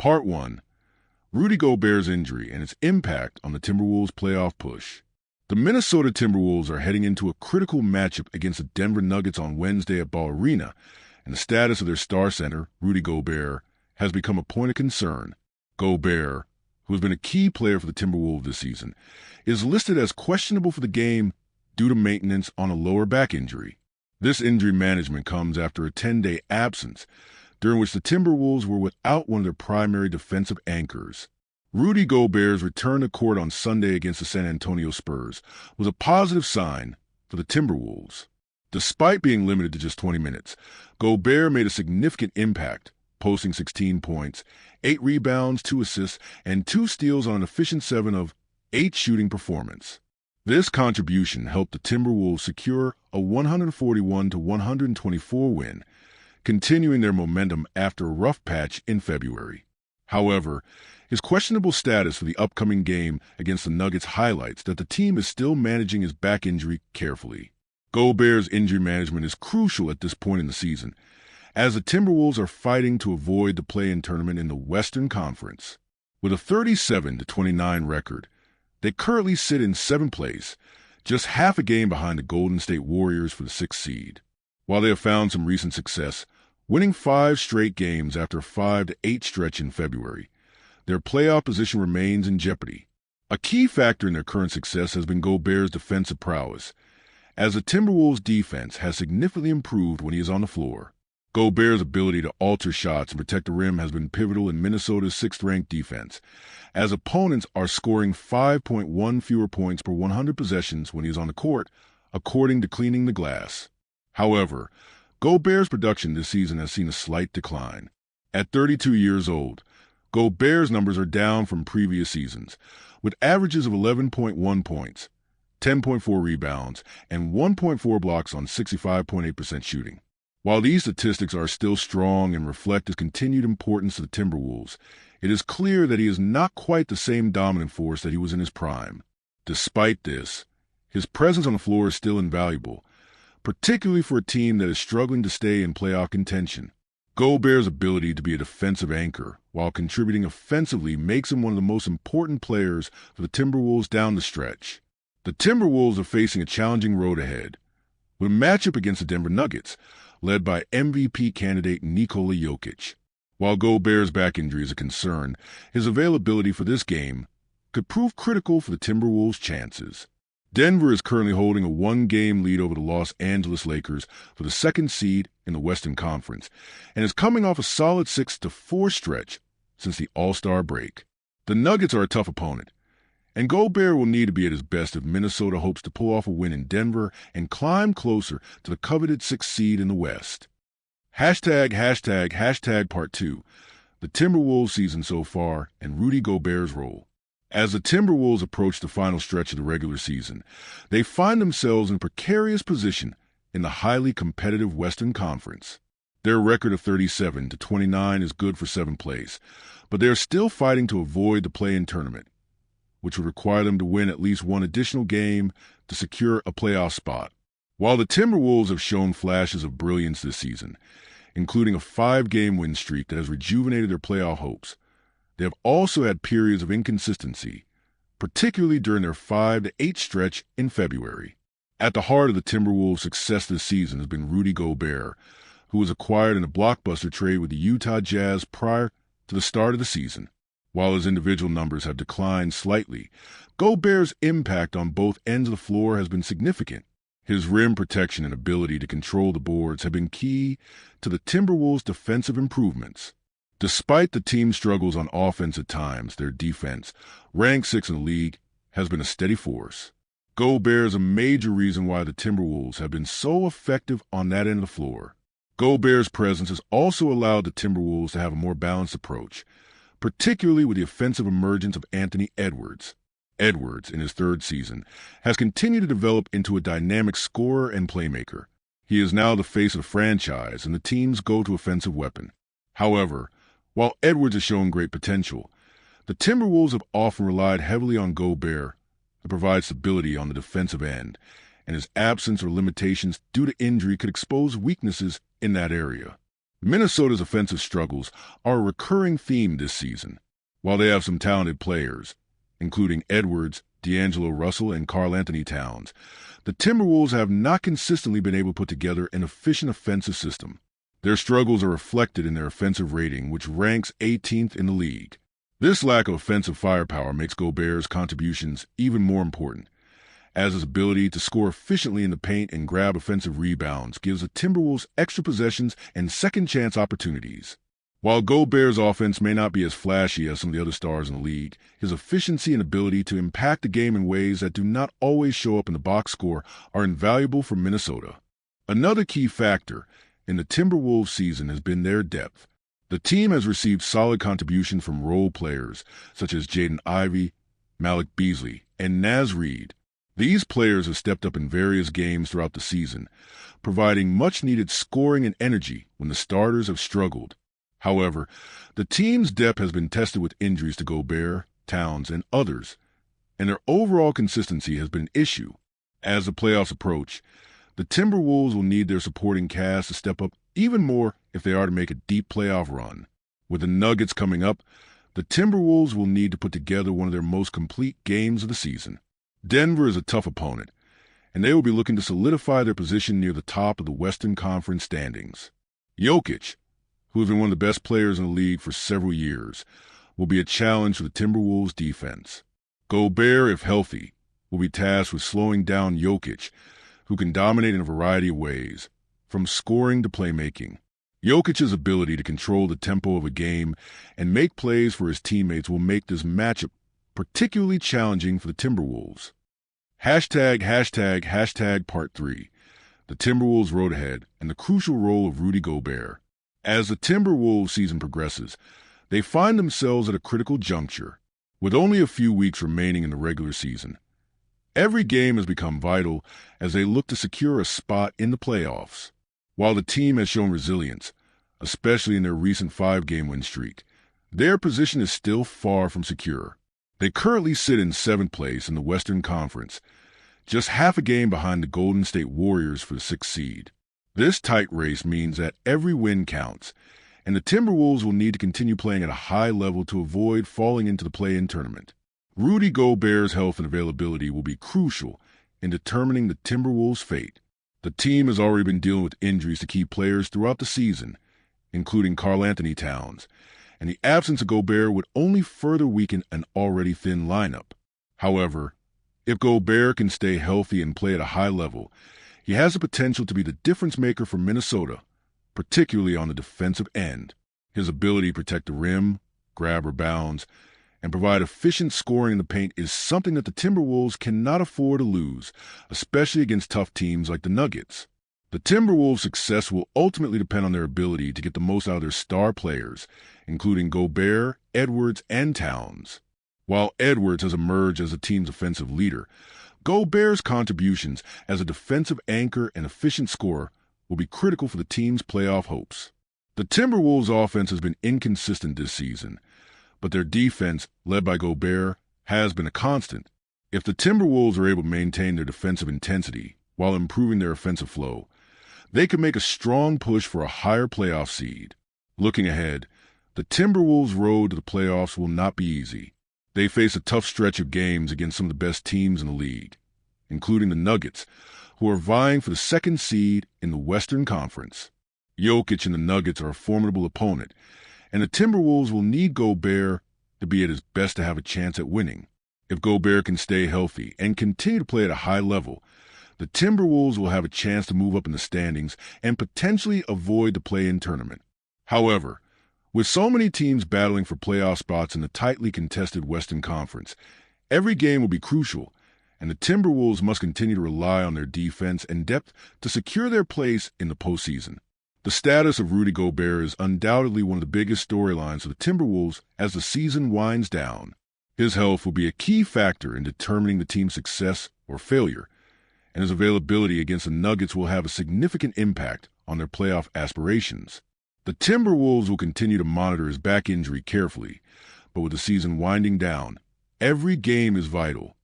Part 1. Rudy Gobert's injury and its impact on the Timberwolves' playoff push. The Minnesota Timberwolves are heading into a critical matchup against the Denver Nuggets on Wednesday at Ball Arena, and the status of their star center, Rudy Gobert, has become a point of concern. Gobert, who has been a key player for the Timberwolves this season, is listed as questionable for the game due to maintenance on a lower back injury. This injury management comes after a 10-day absence, during which the Timberwolves were without one of their primary defensive anchors. Rudy Gobert's return to court on Sunday against the San Antonio Spurs was a positive sign for the Timberwolves. Despite being limited to just 20 minutes, Gobert made a significant impact, posting 16 points, 8 rebounds, 2 assists, and 2 steals on an efficient 7 of 8 shooting performance. This contribution helped the Timberwolves secure a 141-124 win, continuing their momentum after a rough patch in February. However, his questionable status for the upcoming game against the Nuggets highlights that the team is still managing his back injury carefully. Gobert's injury management is crucial at this point in the season, as the Timberwolves are fighting to avoid the play-in tournament in the Western Conference. With a 37-29 record, they currently sit in 7th place, just half a game behind the Golden State Warriors for the 6th seed. While they have found some recent success, winning 5 straight games after a 5-8 stretch in February, their playoff position remains in jeopardy. A key factor in their current success has been Gobert's defensive prowess, as the Timberwolves' defense has significantly improved when he is on the floor. Gobert's ability to alter shots and protect the rim has been pivotal in Minnesota's 6th-ranked defense, as opponents are scoring 5.1 fewer points per 100 possessions when he is on the court, according to Cleaning the Glass. However, Gobert's production this season has seen a slight decline. At 32 years old, Gobert's numbers are down from previous seasons, with averages of 11.1 points, 10.4 rebounds, and 1.4 blocks on 65.8% shooting. While these statistics are still strong and reflect his continued importance to the Timberwolves, it is clear that he is not quite the same dominant force that he was in his prime. Despite this, his presence on the floor is still invaluable, particularly for a team that is struggling to stay in playoff contention. Gobert's ability to be a defensive anchor while contributing offensively makes him one of the most important players for the Timberwolves down the stretch. The Timberwolves are facing a challenging road ahead, with a matchup against the Denver Nuggets, led by MVP candidate Nikola Jokic. While Gobert's back injury is a concern, his availability for this game could prove critical for the Timberwolves' chances. Denver is currently holding a 1-game lead over the Los Angeles Lakers for the 2nd seed in the Western Conference and is coming off a solid 6-4 stretch since the All-Star break. The Nuggets are a tough opponent, and Gobert will need to be at his best if Minnesota hopes to pull off a win in Denver and climb closer to the coveted 6th seed in the West. #, Part 2, the Timberwolves season so far and Rudy Gobert's role. As the Timberwolves approach the final stretch of the regular season, they find themselves in a precarious position in the highly competitive Western Conference. Their record of 37-29 is good for 7th place, but they are still fighting to avoid the play-in tournament, which would require them to win at least one additional game to secure a playoff spot. While the Timberwolves have shown flashes of brilliance this season, including a 5-game win streak that has rejuvenated their playoff hopes, they have also had periods of inconsistency, particularly during their 5-8 stretch in February. At the heart of the Timberwolves' success this season has been Rudy Gobert, who was acquired in a blockbuster trade with the Utah Jazz prior to the start of the season. While his individual numbers have declined slightly, Gobert's impact on both ends of the floor has been significant. His rim protection and ability to control the boards have been key to the Timberwolves' defensive improvements. Despite the team's struggles on offense at times, their defense, ranked 6th in the league, has been a steady force. Gobert is a major reason why the Timberwolves have been so effective on that end of the floor. Gobert's presence has also allowed the Timberwolves to have a more balanced approach, particularly with the offensive emergence of Anthony Edwards. Edwards, in his 3rd season, has continued to develop into a dynamic scorer and playmaker. He is now the face of the franchise and the team's go-to offensive weapon. However, while Edwards has shown great potential, the Timberwolves have often relied heavily on Gobert to provide stability on the defensive end, and his absence or limitations due to injury could expose weaknesses in that area. Minnesota's offensive struggles are a recurring theme this season. While they have some talented players, including Edwards, D'Angelo Russell, and Karl-Anthony Towns, the Timberwolves have not consistently been able to put together an efficient offensive system. Their struggles are reflected in their offensive rating, which ranks 18th in the league. This lack of offensive firepower makes Gobert's contributions even more important, as his ability to score efficiently in the paint and grab offensive rebounds gives the Timberwolves extra possessions and second-chance opportunities. While Gobert's offense may not be as flashy as some of the other stars in the league, his efficiency and ability to impact the game in ways that do not always show up in the box score are invaluable for Minnesota. Another key factor in the Timberwolves season has been their depth. The team has received solid contribution from role players such as Jaden Ivey, Malik Beasley, and Naz Reid. These players have stepped up in various games throughout the season, providing much-needed scoring and energy when the starters have struggled. However, the team's depth has been tested with injuries to Gobert, Towns, and others, and their overall consistency has been an issue. As the playoffs approach, the Timberwolves will need their supporting cast to step up even more if they are to make a deep playoff run. With the Nuggets coming up, the Timberwolves will need to put together one of their most complete games of the season. Denver is a tough opponent, and they will be looking to solidify their position near the top of the Western Conference standings. Jokic, who has been one of the best players in the league for several years, will be a challenge for the Timberwolves' defense. Gobert, if healthy, will be tasked with slowing down Jokic, who can dominate in a variety of ways, from scoring to playmaking. Jokic's ability to control the tempo of a game and make plays for his teammates will make this matchup particularly challenging for the Timberwolves. Part 3. The Timberwolves road ahead and the crucial role of Rudy Gobert. As the Timberwolves season progresses, they find themselves at a critical juncture. With only a few weeks remaining in the regular season, every game has become vital as they look to secure a spot in the playoffs. While the team has shown resilience, especially in their recent 5-game win streak, their position is still far from secure. They currently sit in 7th place in the Western Conference, just half a game behind the Golden State Warriors for the 6th seed. This tight race means that every win counts, and the Timberwolves will need to continue playing at a high level to avoid falling into the play-in tournament. Rudy Gobert's health and availability will be crucial in determining the Timberwolves' fate. The team has already been dealing with injuries to key players throughout the season, including Karl-Anthony Towns, and the absence of Gobert would only further weaken an already thin lineup. However, if Gobert can stay healthy and play at a high level, he has the potential to be the difference maker for Minnesota, particularly on the defensive end. His ability to protect the rim, grab rebounds, and provide efficient scoring in the paint is something that the Timberwolves cannot afford to lose, especially against tough teams like the Nuggets. The Timberwolves' success will ultimately depend on their ability to get the most out of their star players, including Gobert, Edwards, and Towns. While Edwards has emerged as the team's offensive leader, Gobert's contributions as a defensive anchor and efficient scorer will be critical for the team's playoff hopes. The Timberwolves' offense has been inconsistent this season, but their defense, led by Gobert, has been a constant. If the Timberwolves are able to maintain their defensive intensity while improving their offensive flow, they could make a strong push for a higher playoff seed. Looking ahead, the Timberwolves' road to the playoffs will not be easy. They face a tough stretch of games against some of the best teams in the league, including the Nuggets, who are vying for the 2nd seed in the Western Conference. Jokic and the Nuggets are a formidable opponent, and the Timberwolves will need Gobert to be at his best to have a chance at winning. If Gobert can stay healthy and continue to play at a high level, the Timberwolves will have a chance to move up in the standings and potentially avoid the play-in tournament. However, with so many teams battling for playoff spots in the tightly contested Western Conference, every game will be crucial, and the Timberwolves must continue to rely on their defense and depth to secure their place in the postseason. The status of Rudy Gobert is undoubtedly one of the biggest storylines for the Timberwolves as the season winds down. His health will be a key factor in determining the team's success or failure, and his availability against the Nuggets will have a significant impact on their playoff aspirations. The Timberwolves will continue to monitor his back injury carefully, but with the season winding down, every game is vital.